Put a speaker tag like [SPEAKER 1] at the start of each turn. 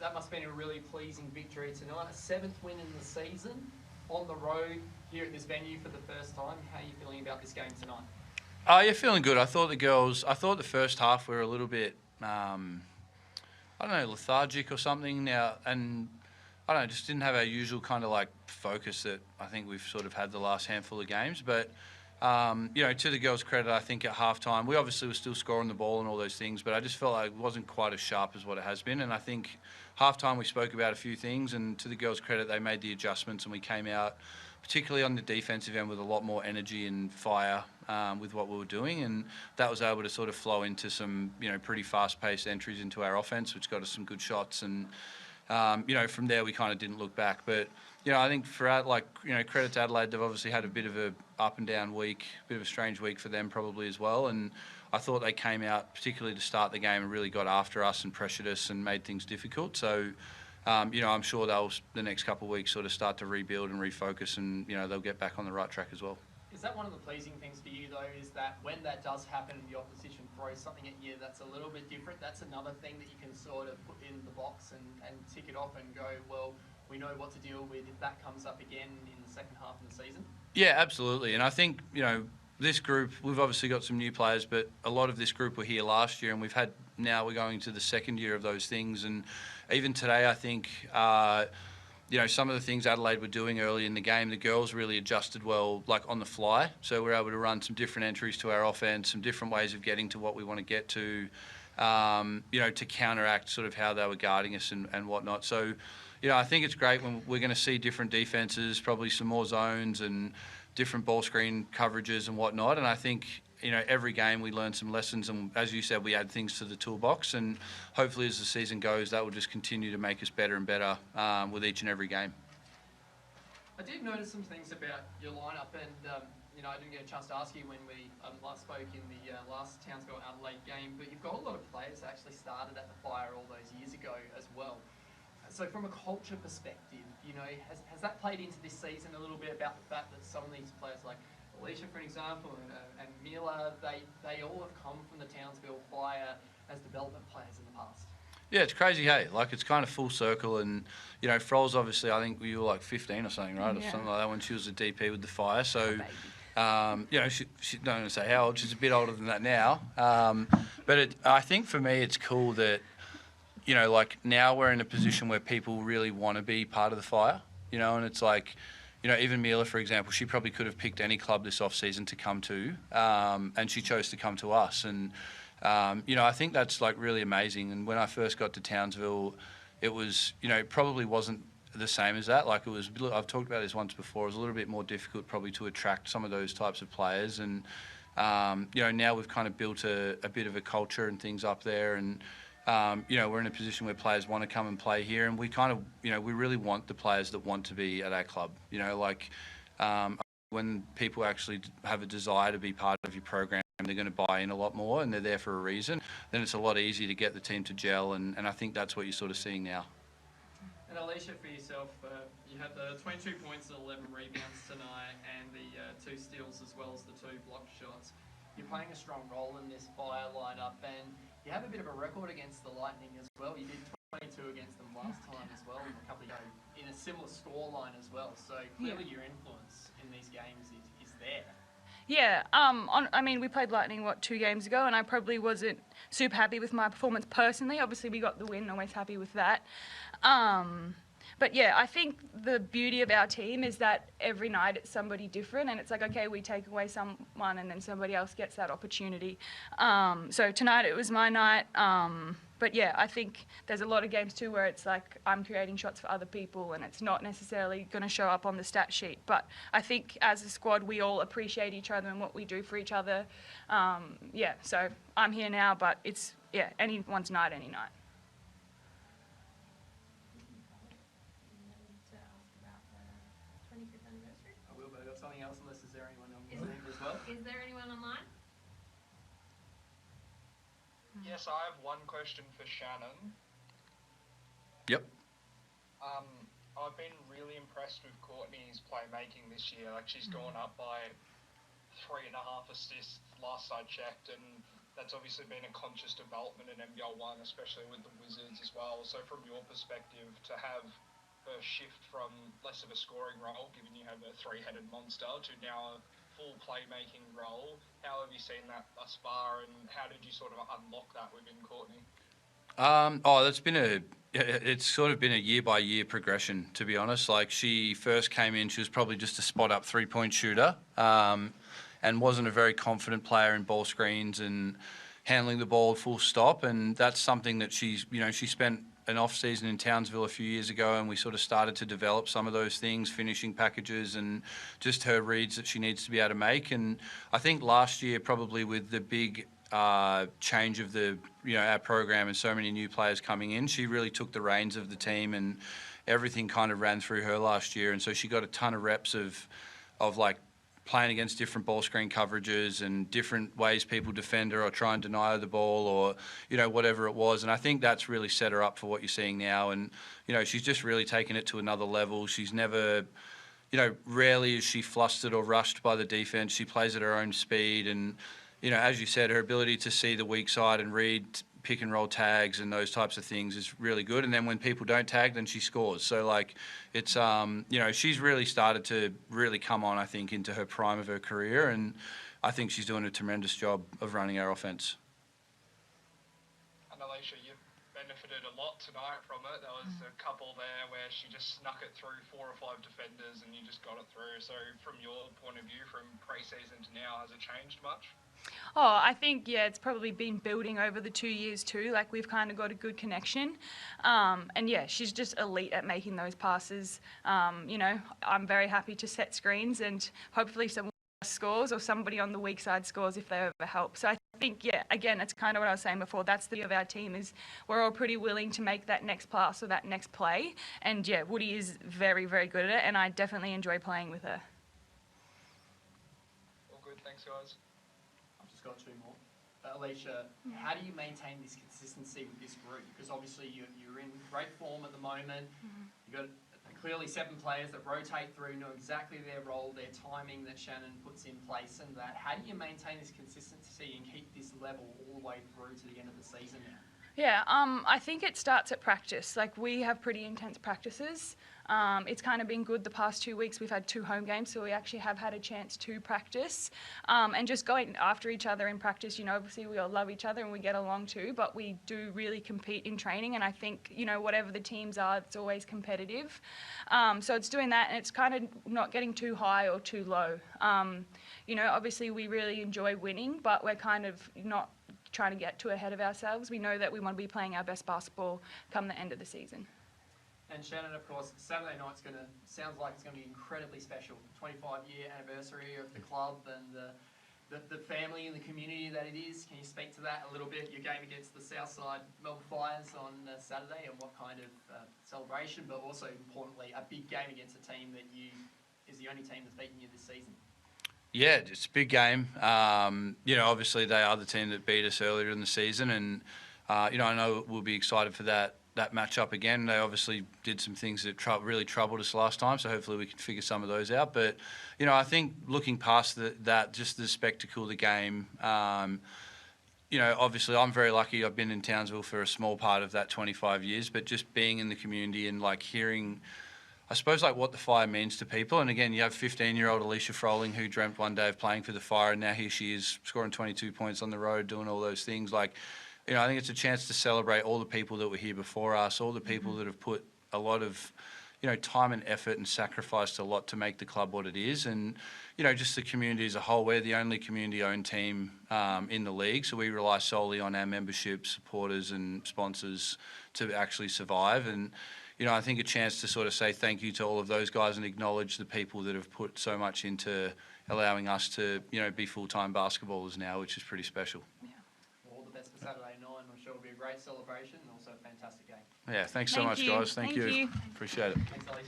[SPEAKER 1] that must have been a really pleasing victory tonight. A 7th win in the season on the road here at this venue for the first time. How are you feeling about this game tonight?
[SPEAKER 2] Oh, yeah, feeling good. I thought the first half were a little bit, I don't know, lethargic or something now. And I don't know, just didn't have our usual kind of like focus that I think we've sort of had the last handful of games. But, to the girls' credit, I think at halftime, we obviously were still scoring the ball and all those things, but I just felt like it wasn't quite as sharp as what it has been. And I think halftime we spoke about a few things, and to the girls' credit, they made the adjustments and we came out, particularly on the defensive end, with a lot more energy and fire with what we were doing, and that was able to sort of flow into some, pretty fast-paced entries into our offense, which got us some good shots. And from there we kind of didn't look back. But I think credit to Adelaide, they've obviously had a bit of a up and down week, a bit of a strange week for them probably as well. And I thought they came out, particularly to start the game, and really got after us and pressured us and made things difficult. So, I'm sure they'll, the next couple of weeks, sort of start to rebuild and refocus, and they'll get back on the right track as well.
[SPEAKER 1] Is that one of the pleasing things for you, though, is that when that does happen and the opposition throws something at you that's a little bit different, that's another thing that you can sort of put in the box and tick it off and go, well, we know what to deal with if that comes up again in the second half of the season?
[SPEAKER 2] Yeah, absolutely. And I think, this group, we've obviously got some new players, but a lot of this group were here last year, and now we're going to the second year of those things. And even today, I think, some of the things Adelaide were doing early in the game, the girls really adjusted well, like on the fly. So we're able to run some different entries to our offense, some different ways of getting to what we want to get to, to counteract sort of how they were guarding us and whatnot. So, I think it's great when we're going to see different defenses, probably some more zones and different ball screen coverages and whatnot. And I think, every game we learn some lessons, and as you said, we add things to the toolbox, and hopefully as the season goes, that will just continue to make us better and better with each and every game.
[SPEAKER 1] I did notice some things about your lineup, and I didn't get a chance to ask you when we last spoke in the last Townsville Adelaide game, but you've got a lot of players that actually started at the Fire all those years ago as well. So from a culture perspective, has that played into this season a little bit about the fact that some of these players, like Alicia, for example, and Mila, they all have come from the Townsville Fire as development players in the past?
[SPEAKER 2] Yeah, it's crazy, hey? Like, it's kind of full circle. And, Frols, obviously, I think you were like 15 or something, right?
[SPEAKER 3] Yeah.
[SPEAKER 2] Or something like that when she was a DP with the Fire. So, she don't want to say how old. She's a bit older than that now. But I think for me, it's cool that, now we're in a position where people really want to be part of the Fire, and it's like, even Mila, for example, she probably could have picked any club this off-season to come to, and she chose to come to us. And, I think that's like really amazing. And when I first got to Townsville, it was, probably wasn't the same as that. Like, it was, I've talked about this once before, it was a little bit more difficult probably to attract some of those types of players. And, now we've kind of built a bit of a culture and things up there. And, we're in a position where players want to come and play here, and we kind of, we really want the players that want to be at our club. When people actually have a desire to be part of your program, they're going to buy in a lot more, and they're there for a reason. Then it's a lot easier to get the team to gel, and I think that's what you're sort of seeing now.
[SPEAKER 1] And Alicia, for yourself, you had the 22 points and 11 rebounds tonight, and the 2 steals as well as the 2 blocked shots. You're playing a strong role in this Fire lineup, and you have a bit of a record against the Lightning as well. You did 22 against them last time as well, and a couple ago in a similar scoreline as well. So clearly your influence in these games is there.
[SPEAKER 3] Yeah, we played Lightning, 2 games ago, and I probably wasn't super happy with my performance personally. Obviously, we got the win, always happy with that. But yeah, I think the beauty of our team is that every night it's somebody different, and it's like, okay, we take away someone and then somebody else gets that opportunity. So tonight it was my night. But yeah, I think there's a lot of games too where it's like I'm creating shots for other people and it's not necessarily going to show up on the stat sheet. But I think as a squad, we all appreciate each other and what we do for each other. So I'm here now, but it's, anyone's night, any night.
[SPEAKER 1] Something else, unless is there anyone online as well?
[SPEAKER 4] Is there anyone online?
[SPEAKER 5] Yes, I have one question for Shannon.
[SPEAKER 2] Yep.
[SPEAKER 5] I've been really impressed with Courtney's playmaking this year. Like, she's gone up by 3.5 assists last I checked, and that's obviously been a conscious development in NBL1, especially with the Wizards as well. So from your perspective, to have her shift from less of a scoring role, given you have a three-headed monster, to now a full playmaking role, how have you seen that thus far, and how did you sort of unlock that within Courtney?
[SPEAKER 2] It's sort of been a year-by-year progression, to be honest. Like, she first came in, she was probably just a spot-up three-point shooter, and wasn't a very confident player in ball screens and handling the ball full stop. And that's something that she spent an off season in Townsville a few years ago, and we sort of started to develop some of those things, finishing packages and just her reads that she needs to be able to make. And I think last year, probably with the big change of our program and so many new players coming in, she really took the reins of the team, and everything kind of ran through her last year. And so she got a ton of reps of like playing against different ball screen coverages and different ways people defend her or try and deny her the ball, or whatever it was. And I think that's really set her up for what you're seeing now. And she's just really taken it to another level. She's never, rarely is she flustered or rushed by the defense. She plays at her own speed, and as you said, her ability to see the weak side and read pick and roll tags and those types of things is really good. And then when people don't tag, then she scores. So it's she's really started to really come on, I think, into her prime of her career, and I think she's doing a tremendous job of running our offense.
[SPEAKER 5] And Alicia, you benefited a lot tonight from it. There was a couple there where she just snuck it through 4 or 5 defenders and you just got it through. So from your point of view, from pre-season to now, has it changed much?
[SPEAKER 3] Oh, I think, it's probably been building over the 2 years too. Like, we've kind of got a good connection. And yeah, she's just elite at making those passes. I'm very happy to set screens, and hopefully someone scores or somebody on the weak side scores if they ever help. So I think, again, it's kind of what I was saying before. That's the beauty of our team, is we're all pretty willing to make that next pass or that next play. And yeah, Woody is very, very good at it, and I definitely enjoy playing with her.
[SPEAKER 5] All good, thanks guys.
[SPEAKER 1] Got 2 more. Alicia, how do you maintain this consistency with this group? Because obviously you're in great form at the moment. You've got clearly 7 players that rotate through, know exactly their role, their timing that Shannon puts in place, and that. How do you maintain this consistency and keep this level all the way through to the end of the season now?
[SPEAKER 3] Yeah, I think it starts at practice. Like, we have pretty intense practices. It's kind of been good the past 2 weeks. We've had 2 home games, so we actually have had a chance to practice. And just going after each other in practice, obviously we all love each other and we get along too, but we do really compete in training. And I think, whatever the teams are, it's always competitive. So it's doing that, and it's kind of not getting too high or too low. Obviously we really enjoy winning, but we're kind of not trying to get too ahead of ourselves. We know that we want to be playing our best basketball come the end of the season.
[SPEAKER 1] And Shannon, of course, Saturday night's sounds like it's going to be incredibly special. 25-year anniversary of the club and the family and the community that it is. Can you speak to that a little bit? Your game against the Southside Melbourne Flyers on Saturday, and what kind of celebration, but also importantly, a big game against a team that is the only team that's beaten you this season.
[SPEAKER 2] Yeah, it's a big game. Obviously they are the team that beat us earlier in the season, and I know we'll be excited for that matchup again. They obviously did some things that really troubled us last time, so hopefully we can figure some of those out. But I think looking past that, just the spectacle of the game. Obviously I'm very lucky. I've been in Townsville for a small part of that 25 years, but just being in the community and hearing, I suppose, what the Fire means to people. And again, you have 15-year-old Alicia Froling, who dreamt one day of playing for the Fire, and now here she is scoring 22 points on the road, doing all those things. I think it's a chance to celebrate all the people that were here before us, all the people that have put a lot of, time and effort and sacrificed a lot to make the club what it is. And, just the community as a whole. We're the only community-owned team in the league, so we rely solely on our membership, supporters and sponsors to actually survive. And I think a chance to sort of say thank you to all of those guys and acknowledge the people that have put so much into allowing us to, be full-time basketballers now, which is pretty special.
[SPEAKER 1] Yeah. Well, all the best for Saturday night. I'm sure it'll be a great celebration and also a fantastic game.
[SPEAKER 2] Yeah, thanks so much, guys. Thank you.
[SPEAKER 3] you.
[SPEAKER 2] Appreciate it.
[SPEAKER 1] Thanks, Alicia.